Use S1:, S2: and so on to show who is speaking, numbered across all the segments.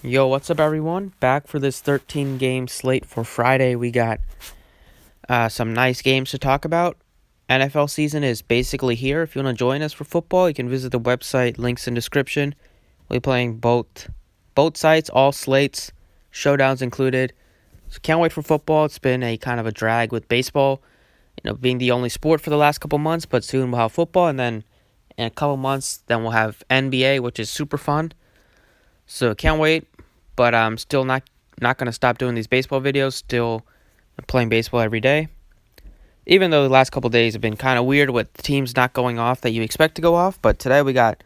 S1: Yo, what's up, everyone? Back for this 13-game slate for Friday. We got some nice games to talk about. NFL season is basically here. If you want to join us for football, you can visit the website. Links in description. We'll be playing both sites, all slates, showdowns included. So can't wait for football. It's been a kind of a drag with baseball, being the only sport for the last couple months. But soon we'll have football, and then in a couple months, then we'll have NBA, which is super fun. So can't wait, but I'm still not going to stop doing these baseball videos. Still playing baseball every day. Even though the last couple days have been kind of weird with teams not going off that you expect to go off. But today we got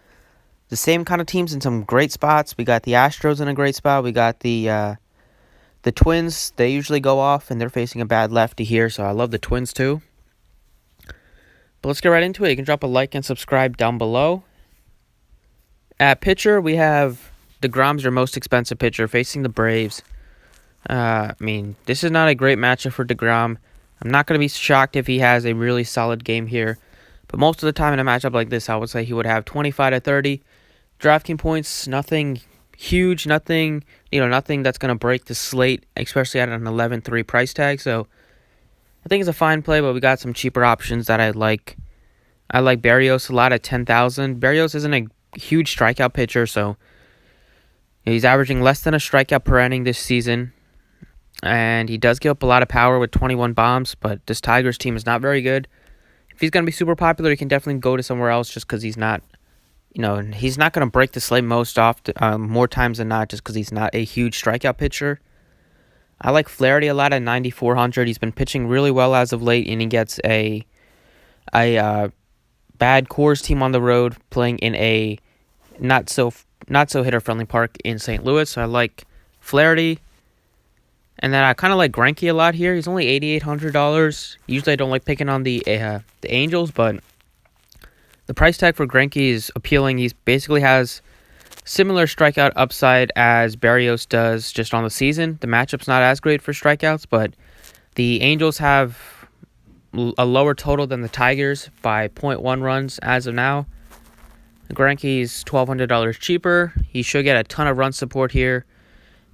S1: the same kind of teams in some great spots. We got the Astros in a great spot. We got the Twins. They usually go off, and they're facing a bad lefty here. So I love the Twins too. But let's get right into it. You can drop a like and subscribe down below. At pitcher, we have DeGrom's your most expensive pitcher facing the Braves. This is not a great matchup for DeGrom. I'm not going to be shocked if he has a really solid game here. But most of the time in a matchup like this, I would say he would have 25 to 30 DraftKings points. Nothing huge, nothing that's going to break the slate, especially at an 11-3 price tag. So I think it's a fine play, but we got some cheaper options that I like. I like Berrios a lot at 10,000. Berrios isn't a huge strikeout pitcher, so he's averaging less than a strikeout per inning this season, and he does give up a lot of power with 21 bombs, but this Tigers team is not very good. If he's going to be super popular, he can definitely go to somewhere else just because he's not, he's not going to break the slate more times than not just because he's not a huge strikeout pitcher. I like Flaherty a lot at 9,400. He's been pitching really well as of late, and he gets a bad Coors team on the road playing in a not so hitter-friendly park in St. Louis, so I like Flaherty. And then I kind of like Greinke a lot here. He's only $8,800. Usually I don't like picking on the Angels, but the price tag for Greinke is appealing. He basically has similar strikeout upside as Berrios does just on the season. The matchup's not as great for strikeouts, but the Angels have a lower total than the Tigers by 0.1 runs as of now. Greinke's $1,200 cheaper. He should get a ton of run support here,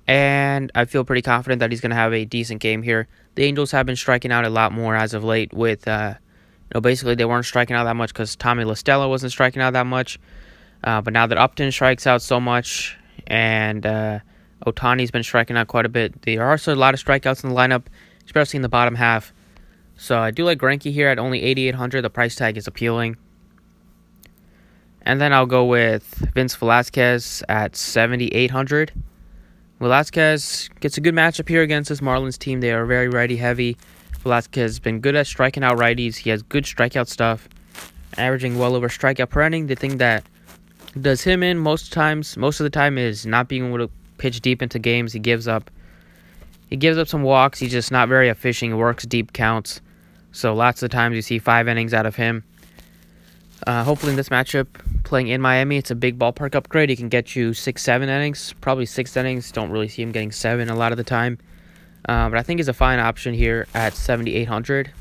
S1: and I feel pretty confident that he's going to have a decent game here. The Angels have been striking out a lot more as of late with, basically they weren't striking out that much because Tommy La Stella wasn't striking out that much. But now that Upton strikes out so much and Ohtani's been striking out quite a bit, there are also a lot of strikeouts in the lineup, especially in the bottom half. So I do like Greinke here at only $8,800. The price tag is appealing. And then I'll go with Vince Velazquez at 7,800. Velazquez gets a good matchup here against this Marlins team. They are very righty-heavy. Velazquez has been good at striking out righties. He has good strikeout stuff, averaging well over strikeout per inning. The thing that does him in most of the time is not being able to pitch deep into games. He gives up some walks. He's just not very efficient. He works deep counts. So lots of times you see 5 innings out of him. Hopefully in this matchup, playing in Miami, it's a big ballpark upgrade. He can get you 6-7 innings, probably 6 innings. Don't really see him getting 7 a lot of the time. But I think he's a fine option here at 7,800.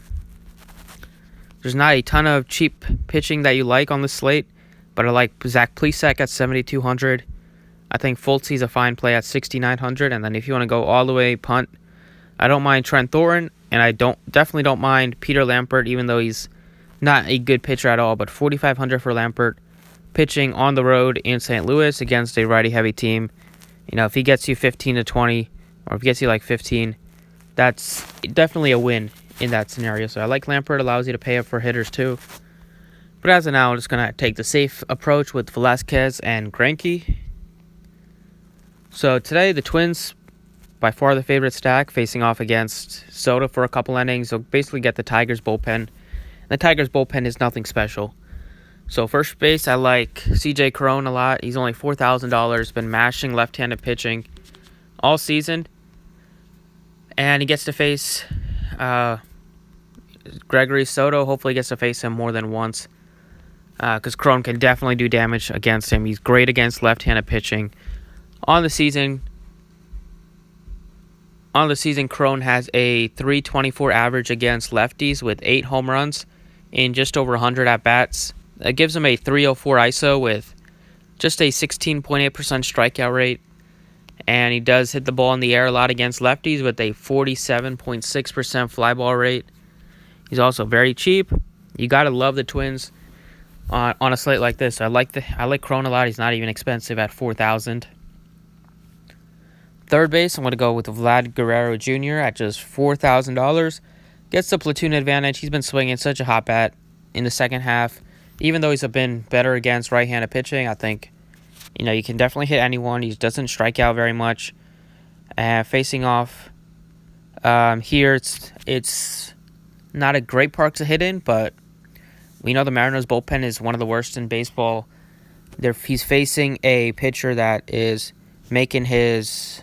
S1: There's not a ton of cheap pitching that you like on the slate, but I like Zach Plesac at 7,200. I think Fultzy's a fine play at 6,900. And then if you want to go all the way punt, I don't mind Trent Thornton, and I definitely don't mind Peter Lampert, even though he's not a good pitcher at all. But 4,500 for Lampert, pitching on the road in St. Louis against a righty-heavy team. If he gets you 15 to 20, or if he gets you like 15, that's definitely a win in that scenario. So I like Lampert. Allows you to pay up for hitters too. But as of now, I'm just going to take the safe approach with Velazquez and Greinke. So today, the Twins, by far the favorite stack, facing off against Soto for a couple innings. So basically get the Tigers bullpen. The Tigers bullpen is nothing special. So first base, I like CJ Cron a lot. He's only $4,000. Been mashing left-handed pitching all season. And he gets to face Gregory Soto. Hopefully gets to face him more than once. Because Cron can definitely do damage against him. He's great against left-handed pitching. On the season, Cron has a .324 average against lefties with 8 home runs in just over 100 at-bats. That gives him a .304 ISO with just a 16.8% strikeout rate. And he does hit the ball in the air a lot against lefties with a 47.6% fly ball rate. He's also very cheap. You gotta love the Twins on a slate like this. I like Cron a lot. He's not even expensive at $4,000. Third base, I'm gonna go with Vlad Guerrero Jr. at just $4,000. Gets the platoon advantage. He's been swinging such a hot bat in the second half. Even though he's been better against right-handed pitching, I think you can definitely hit anyone. He doesn't strike out very much. Facing off here, it's not a great park to hit in, but we know the Mariners bullpen is one of the worst in baseball. He's facing a pitcher that is making his,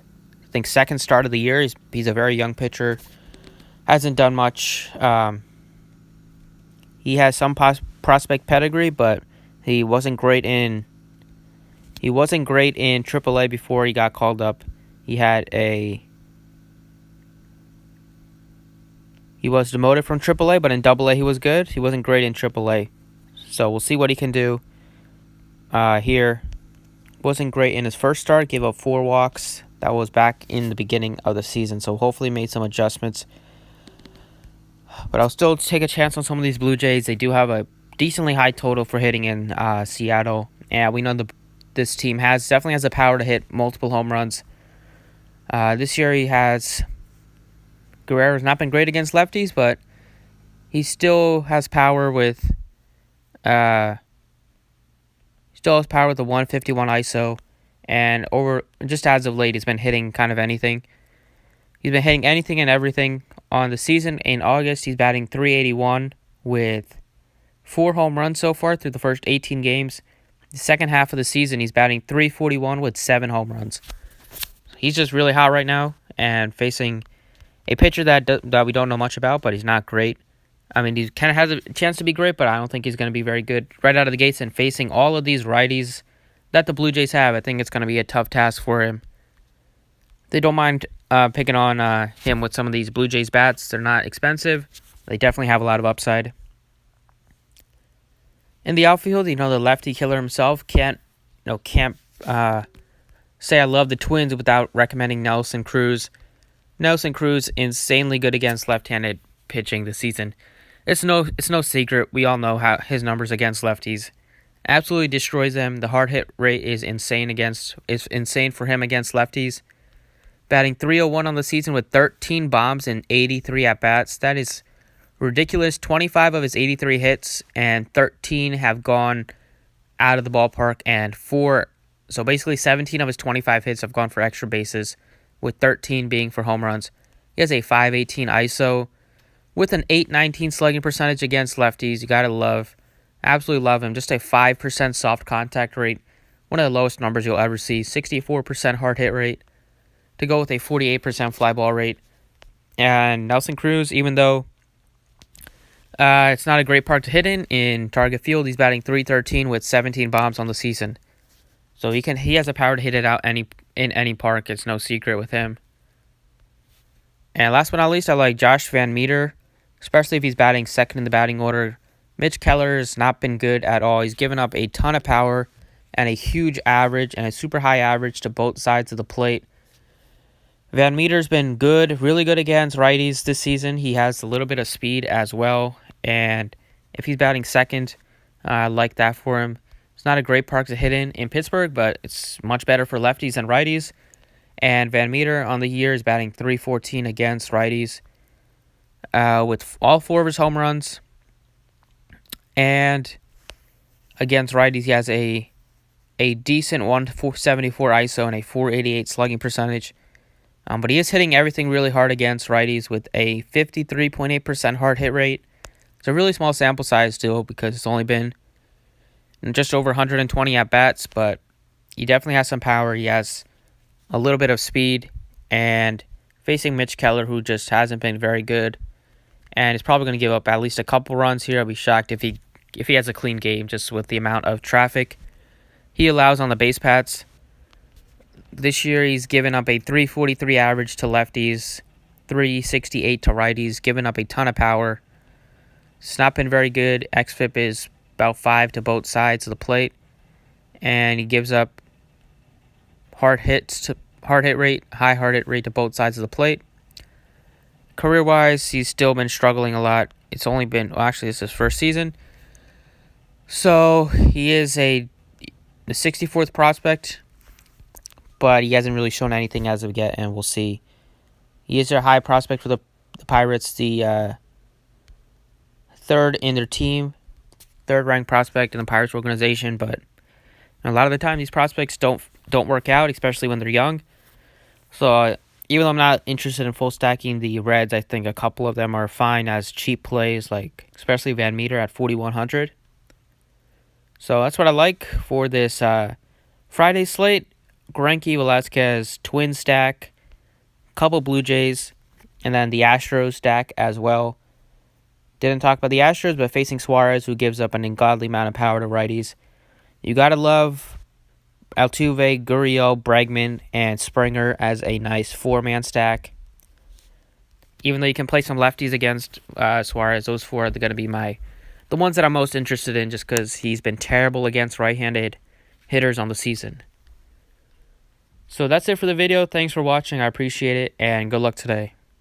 S1: I think, second start of the year. He's a very young pitcher. Hasn't done much. He has some prospect pedigree, but he wasn't great in AAA before he got called up. He was demoted from AAA, but in AA he was good. He wasn't great in AAA. So we'll see what he can do here. Wasn't great in his first start. Gave up 4 walks. That was back in the beginning of the season. So hopefully made some adjustments. But I'll still take a chance on some of these Blue Jays. They do have a decently high total for hitting in Seattle. And we know this team definitely has the power to hit multiple home runs. This year Guerrero's not been great against lefties, but he still has power with the 151 ISO, and just as of late he's been hitting kind of anything. He's been hitting anything and everything on the season. In August, he's batting .381 with 4 home runs so far through the first 18 games. The second half of the season, he's batting .341 with 7 home runs. He's just really hot right now, and facing a pitcher that we don't know much about, but he's not great. I mean, he kind of has a chance to be great, but I don't think he's going to be very good right out of the gates. And facing all of these righties that the Blue Jays have, I think it's going to be a tough task for him. They don't mind picking on him with some of these Blue Jays bats. They're not expensive. They definitely have a lot of upside. In the outfield, the lefty killer himself can't say I love the Twins without recommending Nelson Cruz. Nelson Cruz insanely good against left-handed pitching this season. It's no secret. We all know how his numbers against lefties absolutely destroys them. The hard hit rate is insane for him against lefties. Batting .301 on the season with 13 bombs and 83 at bats. That is ridiculous. 25 of his 83 hits and 13 have gone out of the ballpark, and so basically 17 of his 25 hits have gone for extra bases, with 13 being for home runs. He has a .518 ISO with an .819 slugging percentage against lefties. You gotta absolutely love him. Just a 5% soft contact rate, one of the lowest numbers you'll ever see. 64% hard hit rate to go with a 48% fly ball rate. And Nelson Cruz, even though it's not a great park to hit in Target Field, he's batting .313 with 17 bombs on the season. So he has the power to hit it out in any park. It's no secret with him. And last but not least, I like Josh Van Meter, especially if he's batting second in the batting order. Mitch Keller has not been good at all. He's given up a ton of power and a huge average and a super high average to both sides of the plate. Van Meter's been good, really good against righties this season. He has a little bit of speed as well. And if he's batting second, I like that for him. It's not a great park to hit in Pittsburgh, but it's much better for lefties than righties. And Van Meter on the year is batting .314 against righties with all 4 of his home runs. And against righties, he has a decent 174 ISO and a .488 slugging percentage. But he is hitting everything really hard against righties with a 53.8% hard hit rate. It's a really small sample size still because it's only been just over 120 at-bats, but he definitely has some power. He has a little bit of speed, and facing Mitch Keller, who just hasn't been very good, and is probably going to give up at least a couple runs here. I'll be shocked if he has a clean game just with the amount of traffic he allows on the base paths. This year, he's given up a .343 average to lefties, .368 to righties, given up a ton of power. It's not been very good. xFIP is about 5 to both sides of the plate, and he gives up hard hits high hard hit rate to both sides of the plate. Career-wise, he's still been struggling a lot. It's only been, well, actually, it's his first season. So he is the 64th prospect, but he hasn't really shown anything as of yet, and we'll see. He is their high prospect for the Pirates, the third in their team, third-ranked prospect in the Pirates organization, but a lot of the time these prospects don't work out, especially when they're young. So even though I'm not interested in full stacking the Reds, I think a couple of them are fine as cheap plays, like especially Van Meter at 4,100. So that's what I like for this Friday slate. Greinke, Velazquez, twin stack, couple Blue Jays, and then the Astros stack as well. Didn't talk about the Astros, but facing Suarez, who gives up an ungodly amount of power to righties. You gotta love Altuve, Gurriel, Bregman, and Springer as a nice four-man stack. Even though you can play some lefties against Suarez, those four are going to be the ones that I'm most interested in, just because he's been terrible against right-handed hitters on the season. So that's it for the video. Thanks for watching. I appreciate it, and good luck today.